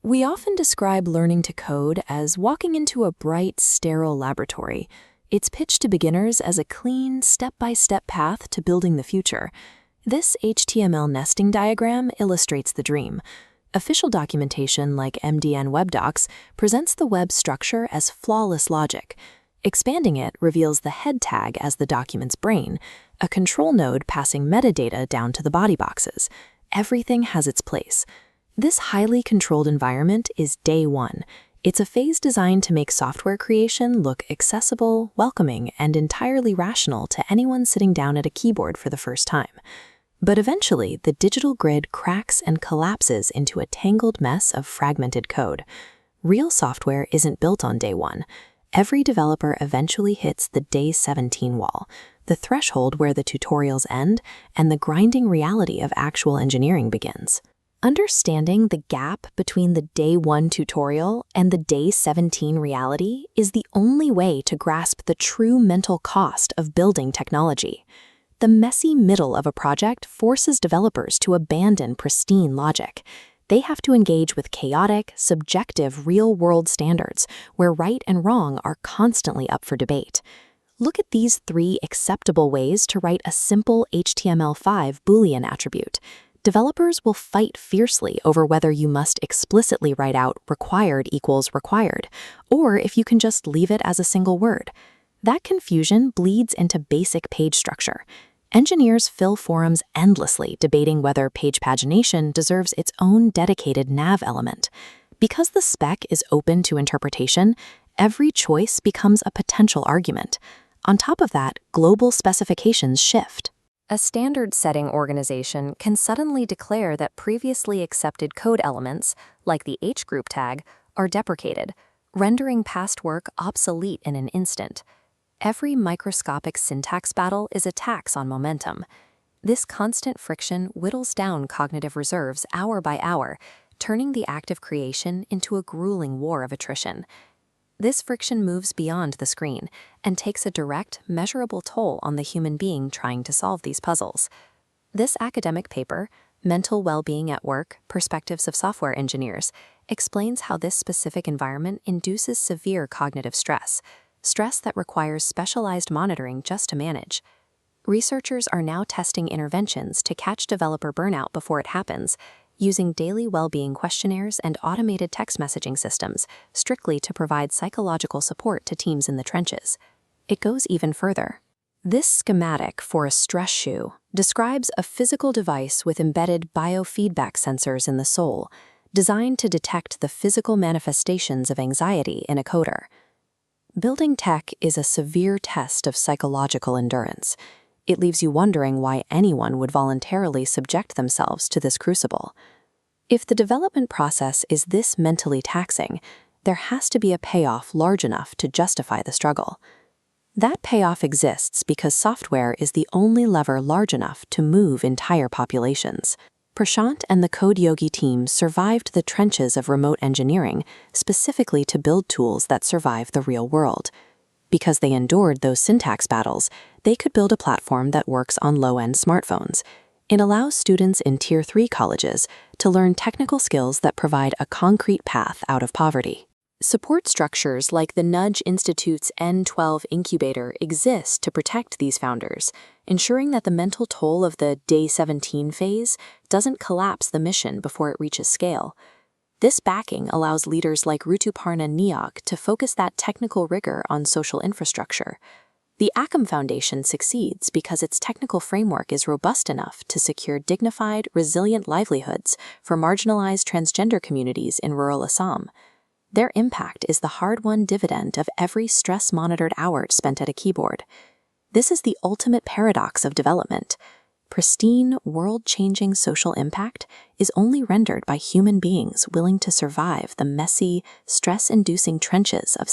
We often describe learning to code as walking into a bright, sterile laboratory. It's pitched to beginners as a clean, step-by-step path to building the future. This HTML nesting diagram illustrates the dream. Official documentation like MDN Web Docs presents the web structure as flawless logic. Expanding it reveals the head tag as the document's brain, a control node passing metadata down to the body boxes. Everything has its place. This highly controlled environment is day one. It's a phase designed to make software creation look accessible, welcoming, and entirely rational to anyone sitting down at a keyboard for the first time. But eventually, the digital grid cracks and collapses into a tangled mess of fragmented code. Real software isn't built on day one. Every developer eventually hits the day 17 wall, the threshold where the tutorials end and the grinding reality of actual engineering begins. Understanding the gap between the day 1 tutorial and the day 17 reality is the only way to grasp the true mental cost of building technology. The messy middle of a project forces developers to abandon pristine logic. They have to engage with chaotic, subjective, real-world standards where right and wrong are constantly up for debate. Look at these 3 acceptable ways to write a simple HTML5 Boolean attribute. Developers will fight fiercely over whether you must explicitly write out required equals required, or if you can just leave it as a single word. That confusion bleeds into basic page structure. Engineers fill forums endlessly debating whether page pagination deserves its own dedicated nav element. Because the spec is open to interpretation, every choice becomes a potential argument. On top of that, global specifications shift. A standard-setting organization can suddenly declare that previously accepted code elements, like the hgroup tag, are deprecated, rendering past work obsolete in an instant. Every microscopic syntax battle is a tax on momentum. This constant friction whittles down cognitive reserves hour by hour, turning the act of creation into a grueling war of attrition. This friction moves beyond the screen and takes a direct, measurable toll on the human being trying to solve these puzzles. This academic paper, Mental Well-Being at Work: Perspectives of Software Engineers, explains how this specific environment induces severe cognitive stress that requires specialized monitoring just to manage. Researchers are now testing interventions to catch developer burnout before it happens, using daily well-being questionnaires and automated text messaging systems strictly to provide psychological support to teams in the trenches. It goes even further. This schematic for a stress shoe describes a physical device with embedded biofeedback sensors in the sole, designed to detect the physical manifestations of anxiety in a coder. Building tech is a severe test of psychological endurance. It leaves you wondering why anyone would voluntarily subject themselves to this crucible. If the development process is this mentally taxing, there has to be a payoff large enough to justify the struggle. That payoff exists because software is the only lever large enough to move entire populations. Prashant and the Code Yogi team survived the trenches of remote engineering specifically to build tools that survive the real world. Because they endured those syntax battles, they could build a platform that works on low-end smartphones. It allows students in Tier 3 colleges to learn technical skills that provide a concrete path out of poverty. Support structures like the Nudge Institute's N12 incubator exist to protect these founders, ensuring that the mental toll of the Day 17 phase doesn't collapse the mission before it reaches scale. This backing allows leaders like Rutuparna Niok to focus that technical rigor on social infrastructure. The Akam Foundation succeeds because its technical framework is robust enough to secure dignified, resilient livelihoods for marginalized transgender communities in rural Assam. Their impact is the hard-won dividend of every stress-monitored hour spent at a keyboard. This is the ultimate paradox of development. Pristine, world-changing social impact is only rendered by human beings willing to survive the messy, stress-inducing trenches of